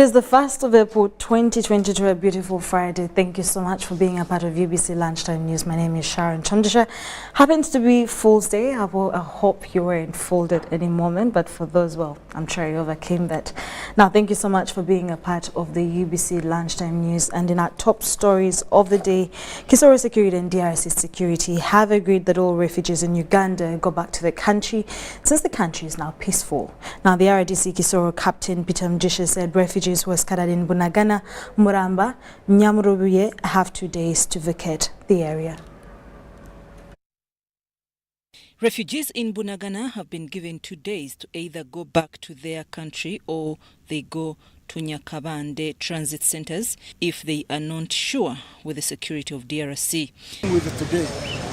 is the 1st of April 2022, a beautiful Friday. Thank you so much for being a part of UBC Lunchtime News. My name is Sharon Kyomugisha. Happens to be Fool's Day. I hope you weren't fooled at any moment, but for those, well, I'm sure you overcame that. Now, thank you so much for being a part of the UBC Lunchtime News. And in our top stories of the day, Kisoro Security and DRC Security have agreed that all refugees in Uganda go back to the country since the country is now peaceful. Now, the RDC Kisoro Captain Peter Mjisha said refugees who are scattered in Bunagana, Muramba, Nyamurubuye have 2 days to vacate the area. Refugees in Bunagana have been given 2 days to either go back to their country or they go to Nyakabande transit centers if they are not sure with the security of DRC. With today,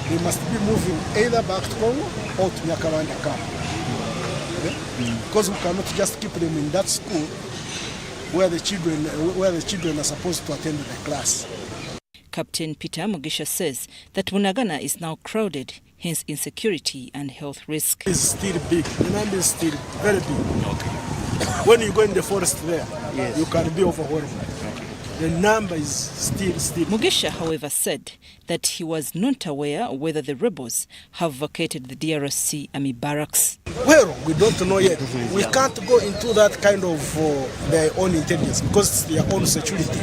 they must be moving either back to Congo or to Nyakabande camp. Because we cannot just keep them in that school where the children are supposed to attend the class. Captain Peter Kyomugisha says that Bunagana is now crowded, hence insecurity and health risk. It's still big. The number is still very big. Okay. When you go in the forest there, yes, you can be overwhelmed. Okay. The number is still. Mugisha, however, said that he was not aware whether the rebels have vacated the DRC army barracks. Well, we don't know yet. We can't go into that kind of their own intelligence because it's their own security.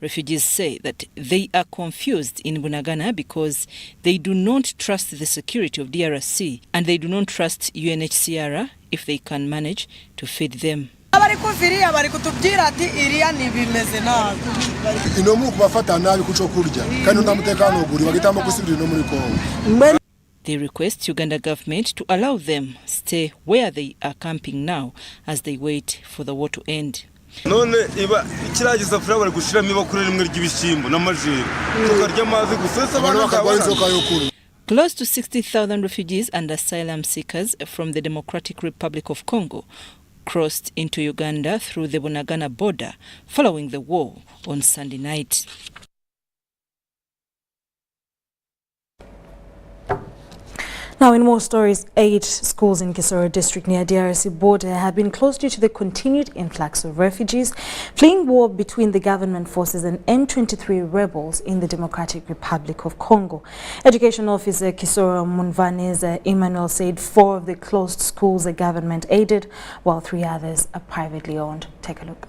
Refugees say that they are confused in Bunagana because they do not trust the security of DRC and they do not trust UNHCR if they can manage to feed them. They request Uganda government to allow them stay where they are camping now as they wait for the war to end. Close to 60,000 refugees and asylum seekers from the Democratic Republic of Congo crossed into Uganda through the Bunagana border following the war on Sunday night. Now, in more stories, 8 schools in Kisoro district near DRC border have been closed due to the continued influx of refugees fleeing war between the government forces and M23 rebels in the Democratic Republic of Congo. Education Officer Kisoro Munvaneza Emmanuel said 4 of the closed schools are government aided, while 3 others are privately owned. Take a look.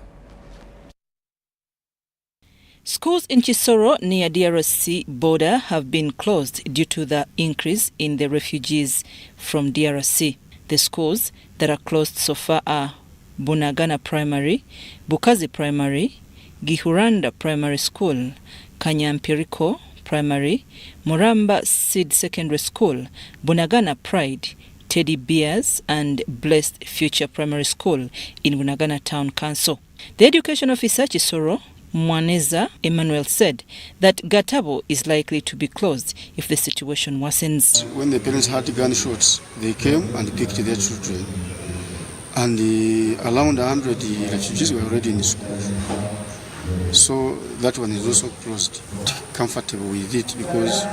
Schools in Kisoro near DRC border have been closed due to the increase in the refugees from DRC. The schools that are closed so far are Bunagana Primary, Bukazi Primary, Gihuranda Primary School, Kanyampiriko Primary, Muramba Seed Secondary School, Bunagana Pride, Teddy Bears and Blessed Future Primary School in Bunagana Town Council. The education officer Kisoro Mwaneza Emmanuel said that Gatabo is likely to be closed if the situation worsens. When the parents had gunshots, they came and picked their children. And around 100 refugees were already in school. So that one is also closed. Comfortable with it because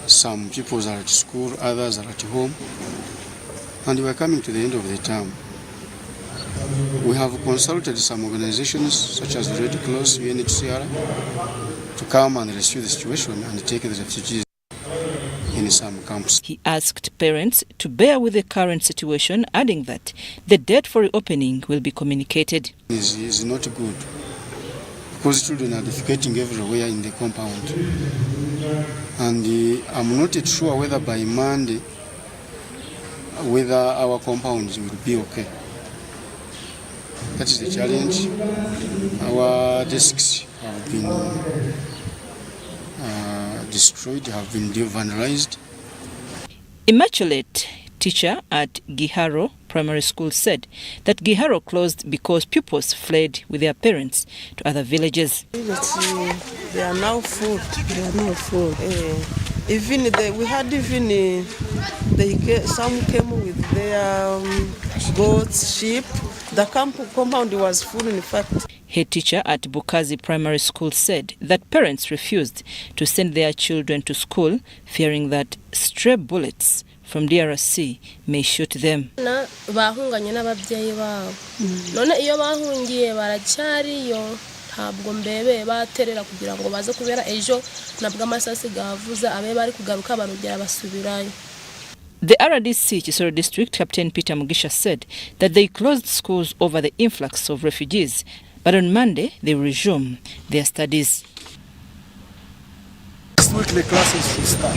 some people are at school, others are at home. And we are coming to the end of the term. We have consulted some organizations such as the Red Cross, UNHCR, to come and rescue the situation and take the refugees in some camps. He asked parents to bear with the current situation, adding that the date for reopening will be communicated. It is not good because children are defecating everywhere in the compound. And I'm not sure whether by Monday, whether our compounds will be okay. That is the challenge. Our desks have been destroyed, have been vandalized. Immaculate, teacher at Giharo Primary School, said that Giharo closed because pupils fled with their parents to other villages. They are now full. Some came with their goats, sheep. The compound was full, in fact. Head teacher at Bukazi Primary School said that parents refused to send their children to school, fearing that stray bullets from DRC may shoot them. Bahunganye n'ababyeyi babo. None iyo bahungiye baracyariyo ntabwo mbebe baterera kugira ngo baze kubera ejo nabwo amasasi gavuza abe bari kugaruka barugera basubirayo. The RDC Kisoro District Captain Peter Mugisha said that they closed schools over the influx of refugees, but on Monday they will resume their studies. Next week the classes will start.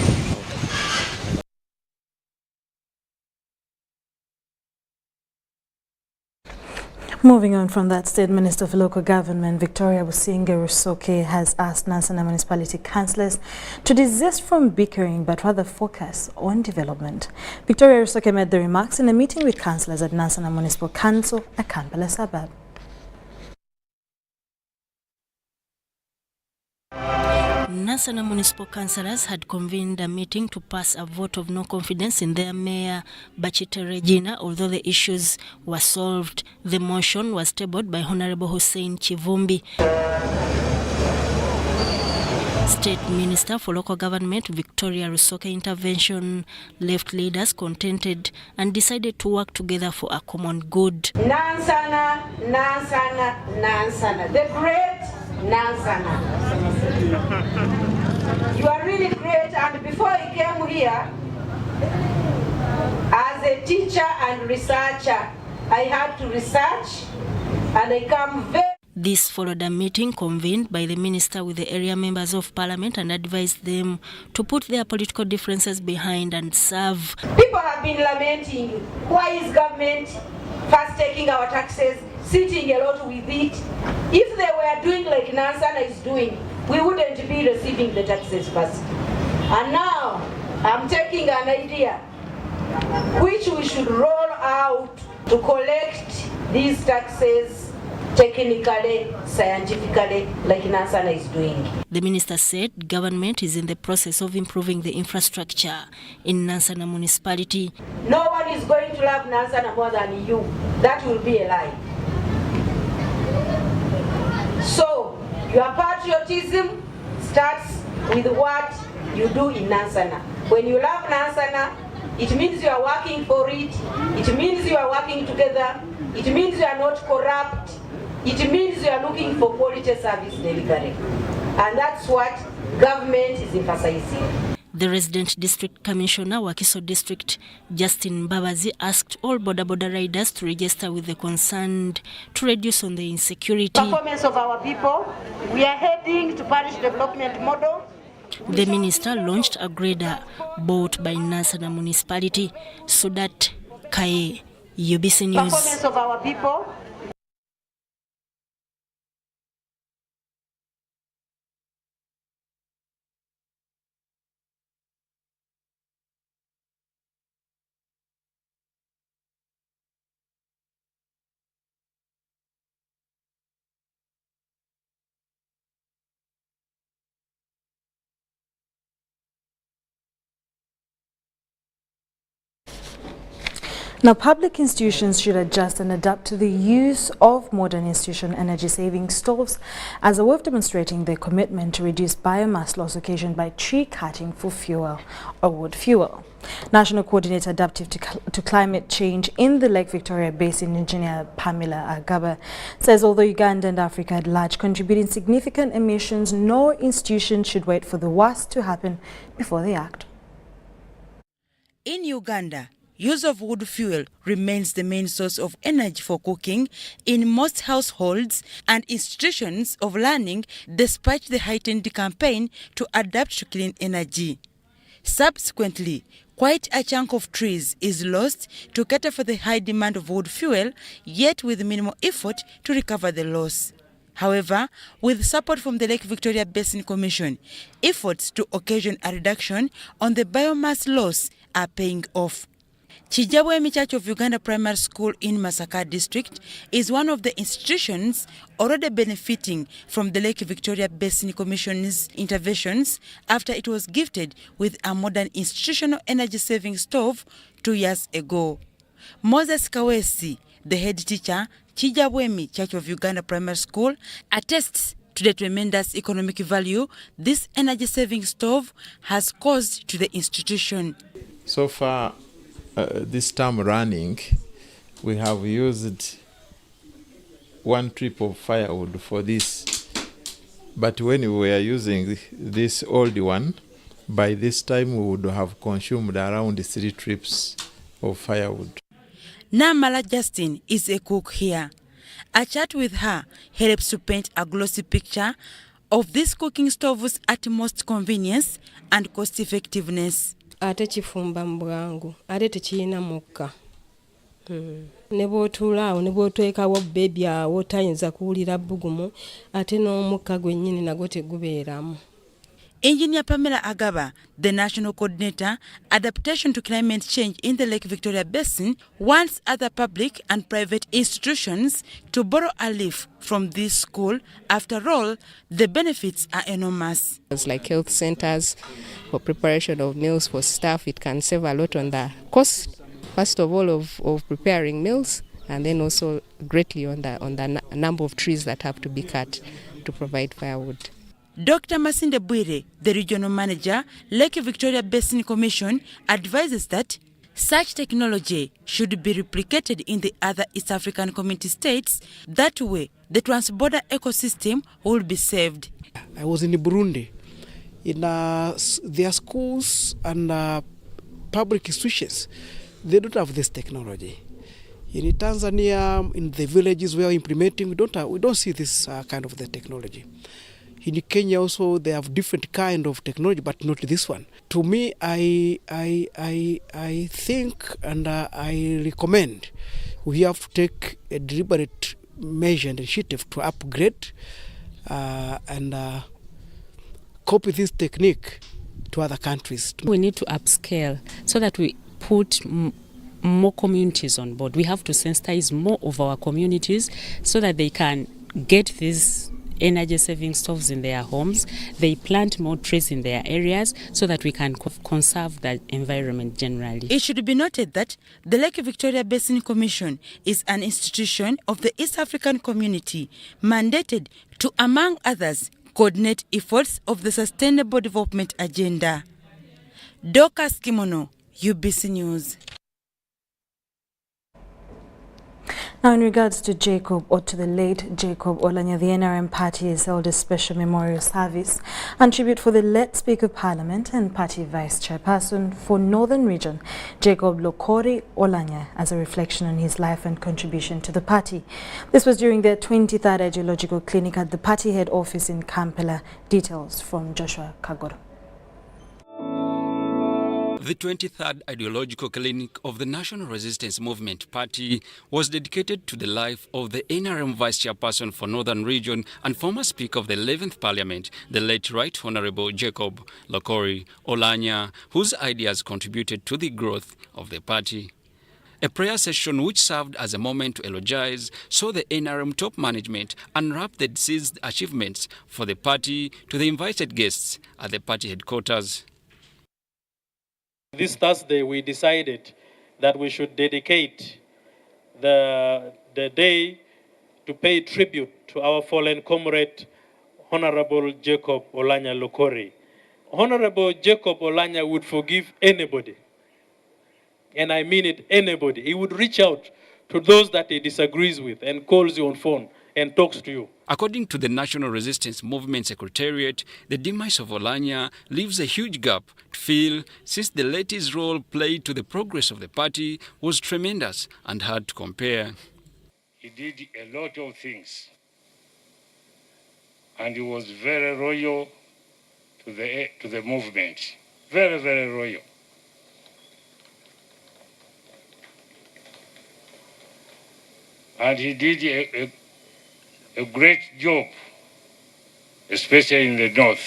Moving on from that, State Minister for Local Government Victoria Rusoke has asked Nansana Municipality councillors to desist from bickering but rather focus on development. Victoria Rusoke made the remarks in a meeting with councillors at Nansana Municipal Council, a Kampala suburb. Nansana Municipal Councillors had convened a meeting to pass a vote of no confidence in their Mayor Bachite Regina. Although the issues were solved, the motion was tabled by Honorable Hussein Chivumbi. State Minister for Local Government Victoria Rusoke intervention left leaders contented and decided to work together for a common good. Nansana, Nansana, Nansana, the great Nansana. You are really great, and before I came here, as a teacher and researcher, I had to research, and I come very... This followed a meeting convened by the minister with the area members of parliament and advised them to put their political differences behind and serve. People have been lamenting, why is government first taking our taxes, sitting a lot with it? If they were doing like Nansana is doing, we wouldn't be receiving the taxes first. And now, I'm taking an idea which we should roll out to collect these taxes technically, scientifically, like Nansana is doing. The minister said government is in the process of improving the infrastructure in Nansana municipality. No one is going to love Nansana more than you. That will be a lie. So, your patriotism starts with what you do in Nansana. When you love Nansana, it means you are working for it. It means you are working together. It means you are not corrupt. It means you are looking for quality service delivery. And that's what government is emphasizing. The resident district commissioner, Wakiso District, Justin Babazi, asked all border riders to register with the concerned to reduce on the insecurity. Performance of our people, we are heading to parish development model. The minister launched a grader bought by Nansana municipality. Sudat Kaye, UBC News. Performance of our people. Now, public institutions should adjust and adapt to the use of modern institution energy-saving stoves as a way of demonstrating their commitment to reduce biomass loss occasioned by tree cutting for fuel or wood fuel. National Coordinator Adaptive to Climate Change in the Lake Victoria Basin, Engineer Pamela Agaba, says although Uganda and Africa at large contribute in significant emissions, no institution should wait for the worst to happen before they act. In Uganda, use of wood fuel remains the main source of energy for cooking in most households and institutions of learning, despite the heightened campaign to adapt to clean energy. Subsequently, quite a chunk of trees is lost to cater for the high demand of wood fuel, yet with minimal effort to recover the loss. However, with support from the Lake Victoria Basin Commission, efforts to occasion a reduction on the biomass loss are paying off. Kijabwemi Church of Uganda Primary School in Masaka District is one of the institutions already benefiting from the Lake Victoria Basin Commission's interventions after it was gifted with a modern institutional energy-saving stove 2 years ago. Moses Kawesi, the head teacher, Kijabwemi Church of Uganda Primary School, attests to the tremendous economic value this energy-saving stove has caused to the institution. So far, this term running, we have used 1 trip of firewood for this. But when we were using this old one, by this time we would have consumed around 3 trips of firewood. Namala Justin is a cook here. A chat with her helps to paint a glossy picture of this cooking stove's utmost convenience and cost effectiveness. Ate chifumba mbwangu, ate tekirina mukka. Ne bw'otuulaawo ne bw'otwekawo bebi awo tayinza kuwulira bbugumu, ate n'omukka gwennyini nagwo tegubeeramu. Engineer Pamela Agaba, the National Coordinator, Adaptation to Climate Change in the Lake Victoria Basin, wants other public and private institutions to borrow a leaf from this school. After all, the benefits are enormous. It's like health centers for preparation of meals for staff. It can save a lot on the cost, first of all, of preparing meals, and then also greatly on the number of trees that have to be cut to provide firewood. Dr. Masinde Bwire, the regional manager, Lake Victoria Basin Commission, advises that such technology should be replicated in the other East African community states. That way, the transborder ecosystem will be saved. I was in Burundi. In their schools and public institutions, they don't have this technology. In Tanzania, in the villages we are implementing, we don't see this kind of the technology. In Kenya also they have different kind of technology, but not this one. To me, I think and I recommend we have to take a deliberate measure and initiative to upgrade and copy this technique to other countries. We need to upscale so that we put more communities on board. We have to sensitize more of our communities so that they can get these energy saving stoves in their homes. They plant more trees in their areas so that we can conserve the environment generally. It should be noted that the Lake Victoria Basin Commission is an institution of the East African community mandated to, among others, coordinate efforts of the Sustainable Development Agenda. Dorcas Kimono, UBC News. Now, in regards to Jacob, or to the late Jacob Olanya, the NRM party has held a special memorial service and tribute for the late Speaker of Parliament and party vice chairperson for Northern Region, Jacob Lokori Olanya, as a reflection on his life and contribution to the party. This was during their 23rd ideological clinic at the party head office in Kampala. Details from Joshua Kagoro. The 23rd Ideological Clinic of the National Resistance Movement Party was dedicated to the life of the NRM Vice Chairperson for Northern Region and former Speaker of the 11th Parliament, the late Right Honourable Jacob Lokori Olanya, whose ideas contributed to the growth of the party. A prayer session which served as a moment to eulogize saw the NRM top management unwrap the deceased achievements for the party to the invited guests at the party headquarters. This Thursday, we decided that we should dedicate the day to pay tribute to our fallen comrade, Honorable Jacob Olanya Lokori. Honorable Jacob Olanya would forgive anybody, and I mean it, anybody. He would reach out to those that he disagrees with and calls you on phone and talks to you. According to the National Resistance Movement Secretariat, the demise of Olanya leaves a huge gap to fill since the latest role played to the progress of the party was tremendous and hard to compare. He did a lot of things, and he was very loyal to the movement. Very, very loyal. And he did a great job, especially in the north,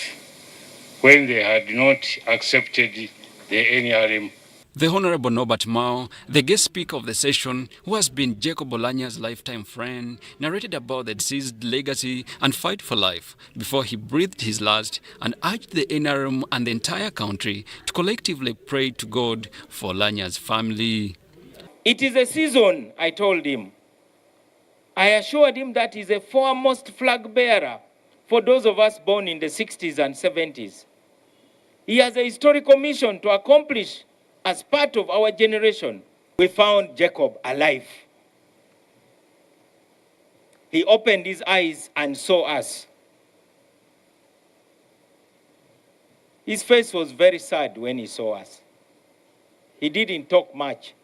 when they had not accepted the NRM. The Honorable Norbert Mao, the guest speaker of the session, who has been Jacob Olanya's lifetime friend, narrated about the deceased legacy and fight for life before he breathed his last and urged the NRM and the entire country to collectively pray to God for Olanya's family. It is a season, I told him. I assured him that he's a foremost flag bearer for those of us born in the 60s and 70s. He has a historical mission to accomplish as part of our generation, we found Jacob alive. He opened his eyes and saw us. His face was very sad when he saw us. He didn't talk much.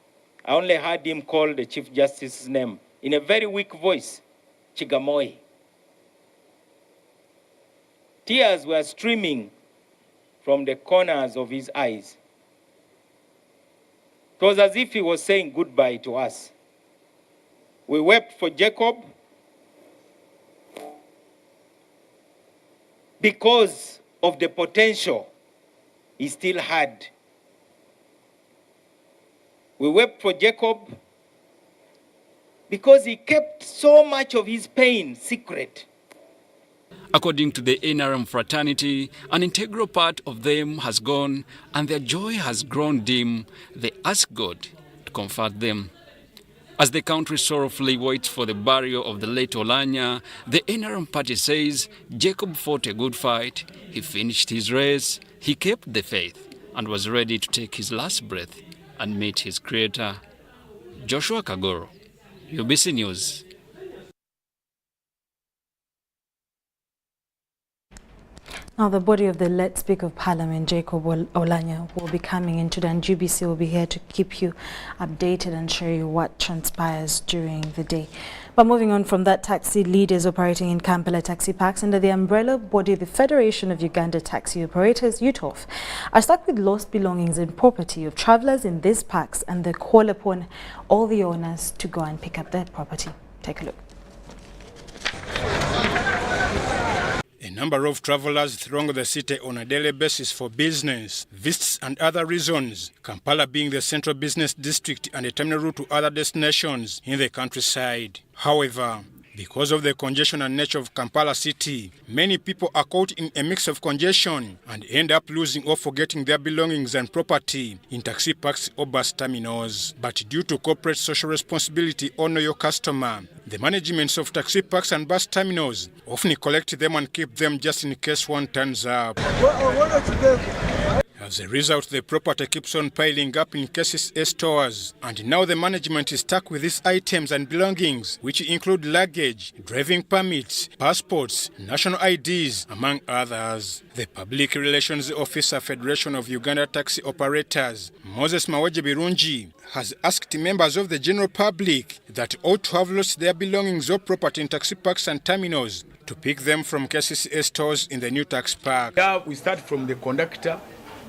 I only heard him call the Chief Justice's name in a very weak voice, Chigamoi. Tears were streaming from the corners of his eyes. It was as if he was saying goodbye to us. We wept for Jacob because of the potential he still had. We wept for Jacob because he kept so much of his pain secret. According to the NRM fraternity, an integral part of them has gone and their joy has grown dim. They ask God to comfort them. As the country sorrowfully waits for the burial of the late Olanya, the NRM party says Jacob fought a good fight, he finished his race, he kept the faith and was ready to take his last breath and meet his creator. Joshua Kagoro, UBC News. Now, the body of the late Speaker of Parliament, Jacob Olanya, will be coming into, and UBC will be here to keep you updated and show you what transpires during the day. But moving on from that, taxi leaders operating in Kampala taxi parks under the umbrella body the Federation of Uganda Taxi Operators, UTOF, are stuck with lost belongings and property of travellers in these parks, and they call upon all the owners to go and pick up their property. Take a look. A number of travelers throng the city on a daily basis for business, visits and other reasons, Kampala being the central business district and a terminal route to other destinations in the countryside. However, because of the congestion and nature of Kampala city, many people are caught in a mix of congestion and end up losing or forgetting their belongings and property in taxi parks or bus terminals. But due to corporate social responsibility, honor your customer, the managements of taxi parks and bus terminals often collect them and keep them just in case one turns up. As a result, the property keeps on piling up in cases stores, and now the management is stuck with these items and belongings, which include luggage, driving permits, passports, national IDs, among others. The Public Relations Officer, Federation of Uganda Taxi Operators, Moses Mawaje Birungi, has asked members of the general public that ought to have lost their belongings or property in taxi parks and terminals to pick them from cases stores in the new tax park. Yeah, we start from the conductor,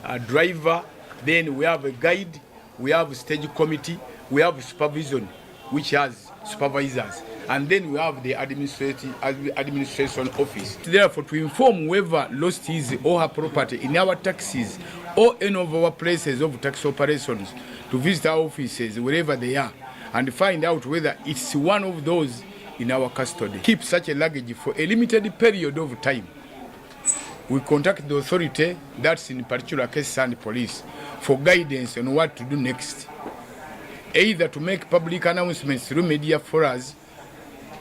a driver, then we have a guide, we have a stage committee, we have supervision, which has supervisors, and then we have the administration office. Therefore, to inform whoever lost his or her property in our taxis or any of our places of tax operations, to visit our offices wherever they are and find out whether it's one of those in our custody. Keep such a luggage for a limited period of time. We contact the authority, that's in particular cases and police, for guidance on what to do next. Either to make public announcements through media for us,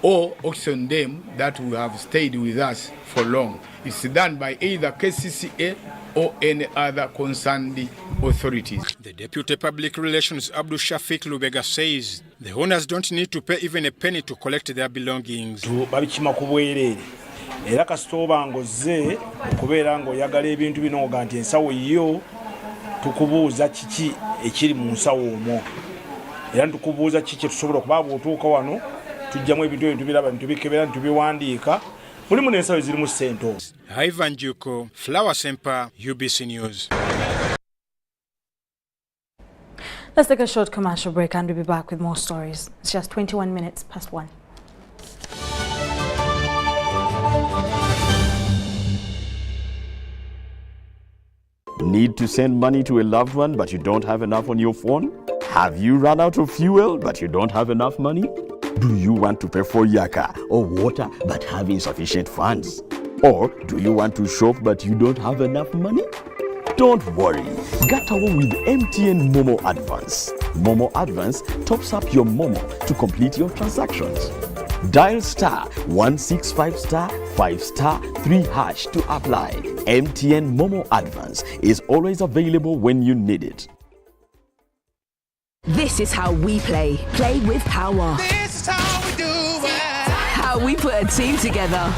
or auction them that will have stayed with us for long. It's done by either KCCA or any other concerned authorities. The Deputy Public Relations Abdul Shafiq Lubega says the owners don't need to pay even a penny to collect their belongings. Era kasitoba ngoze okubeera ng'oyagala ebintu bino nga nti ensawo yo tukubuuza kiki ekiri mu nsawo omwo, era tukubuuza kiki tusobola okuba bw'otuuka wano tujjamu ebintu ebyo tubiraba ntubikebera ntubiwandiika mulimu n'ensawo ezirimu ssente. Ivan Juko, Flower Semper, UBC News. Let's take a short commercial break and we'll be back with more stories. It's just 21 minutes past 1. Need to send money to a loved one but you don't have enough on your phone? Have you run out of fuel but you don't have enough money? Do you want to pay for yaka or water but have insufficient funds? Or do you want to shop but you don't have enough money? Don't worry, get away with MTN Momo Advance. Momo Advance tops up your Momo to complete your transactions. Dial *165*5*3# to apply. MTN Momo Advance is always available when you need it. This is how we play. Play with power. This is how we do it. How we put a team together.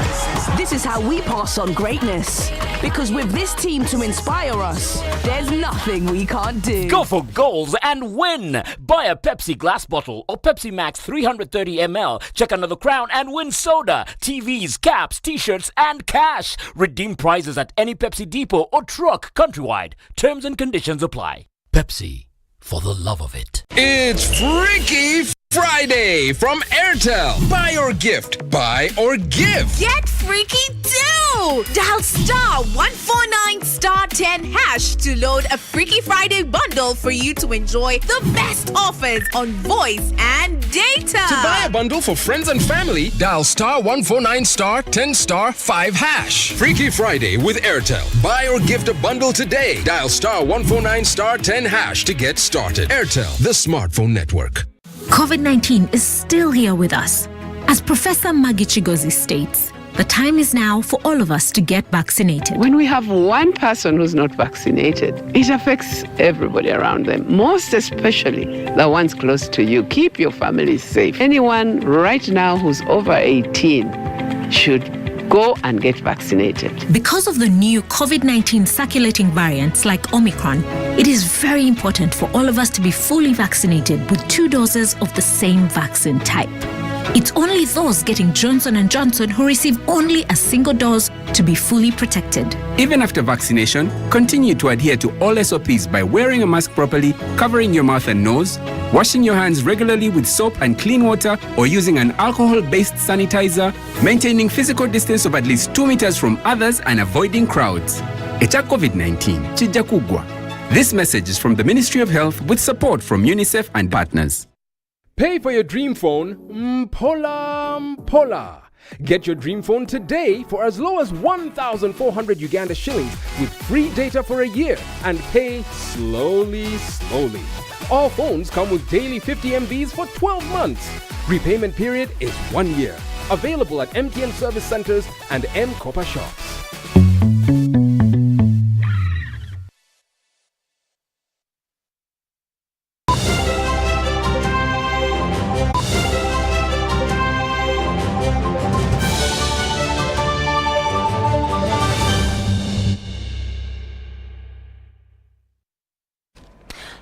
This is how we pass on greatness. Because with this team to inspire us, there's nothing we can't do. Go for goals and win. Buy a Pepsi glass bottle or Pepsi Max 330 ml. Check another crown and win soda, TVs, caps, t-shirts and cash. Redeem prizes at any Pepsi depot or truck countrywide. Terms and conditions apply. Pepsi, for the love of it. It's Freaky Friday from Airtel. Buy or gift. Buy or give. Get freaky too! Dial star 149 star 10 hash to load a Freaky Friday bundle for you to enjoy the best offers on voice and data. To buy a bundle for friends and family, dial star 149 star 10 star 5 hash. Freaky Friday with Airtel. Buy or gift a bundle today. Dial star 149 star 10 hash to get started. Airtel, the smartphone network. COVID-19 is still here with us. As Professor Maggie Chigozi states, the time is now for all of us to get vaccinated. When we have one person who's not vaccinated, it affects everybody around them, most especially the ones close to you. Keep your family safe. Anyone right now who's over 18 should go and get vaccinated. Because of the new COVID-19 circulating variants like Omicron, it is very important for all of us to be fully vaccinated with 2 doses of the same vaccine type. It's only those getting Johnson & Johnson who receive only a single dose to be fully protected. Even after vaccination, continue to adhere to all SOPs by wearing a mask properly, covering your mouth and nose, washing your hands regularly with soap and clean water or using an alcohol-based sanitizer, maintaining physical distance of at least 2 meters from others and avoiding crowds. Echa COVID-19, chija kugwa. This message is from the Ministry of Health with support from UNICEF and partners. Pay for your dream phone, Mpola. Get your dream phone today for as low as 1,400 Uganda shillings with free data for a year and pay slowly. All phones come with daily 50 MBs for 12 months. Repayment period is 1 year. Available at MTN service centers and M-Kopa shops.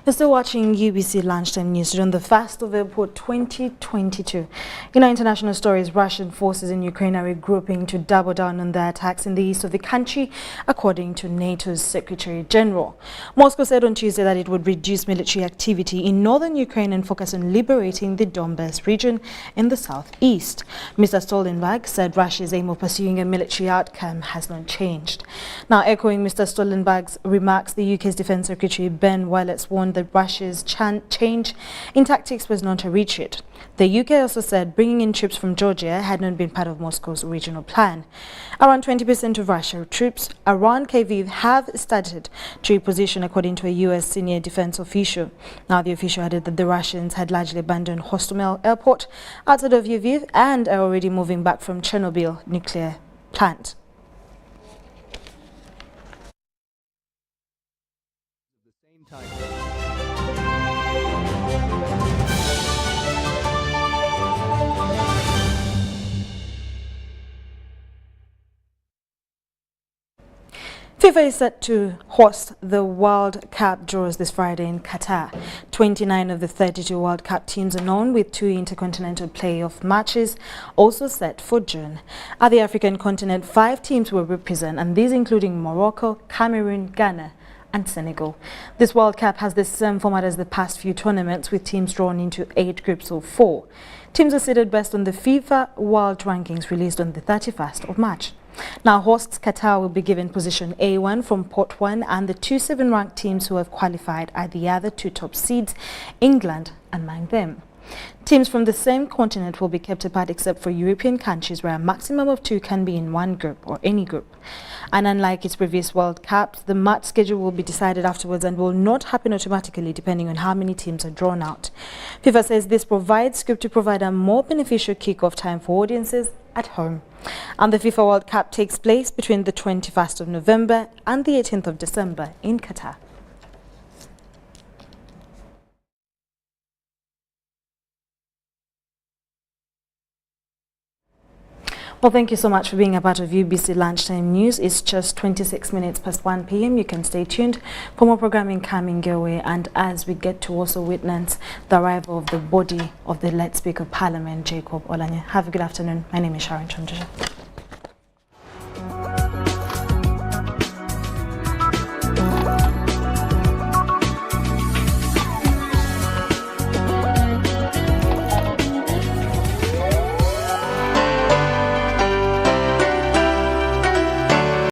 You're still watching UBC Lunchtime News during the first of April 2022. In our international stories, Russian forces in Ukraine are regrouping to double down on their attacks in the east of the country, according to NATO's Secretary General. Moscow said on Tuesday that it would reduce military activity in northern Ukraine and focus on liberating the Donbas region in the southeast. Mr. Stoltenberg said Russia's aim of pursuing a military outcome has not changed. Now, echoing Mr. Stoltenberg's remarks, the UK's Defence Secretary Ben Wallace warned that Russia's change in tactics was not a retreat. The UK also said bringing in troops from Georgia had not been part of Moscow's original plan. Around 20% of Russian troops around Kyiv have started to reposition, according to a US senior defense official. Now, the official added that the Russians had largely abandoned Hostomel airport outside of Lviv and are already moving back from Chernobyl nuclear plant. FIFA is set to host the World Cup draws this Friday in Qatar. 29 of the 32 World Cup teams are known, with 2 intercontinental playoff matches also set for June. At the African continent, 5 teams will represent, and these including Morocco, Cameroon, Ghana and Senegal. This World Cup has the same format as the past few tournaments, with teams drawn into 8 groups of 4. Teams are seeded based on the FIFA World Rankings released on the 31st of March. Now, hosts Qatar will be given position A1 from Pot 1, and the 2 7-ranked teams who have qualified are the other 2 top seeds, England among them. Teams from the same continent will be kept apart except for European countries, where a maximum of 2 can be in one group or any group. And unlike its previous World Cups, the match schedule will be decided afterwards and will not happen automatically depending on how many teams are drawn out. FIFA says this provides scope to provide a more beneficial kick-off time for audiences at home. And the FIFA World Cup takes place between the 21st of November and the 18th of December in Qatar. Well, thank you so much for being a part of UBC Lunchtime News. It's just 26 minutes past 1 p.m. You can stay tuned for more programming coming your way. And as we get to also witness the arrival of the body of the late Speaker of Parliament, Jacob Olanya. Have a good afternoon. My name is Sharon Kyomugisha.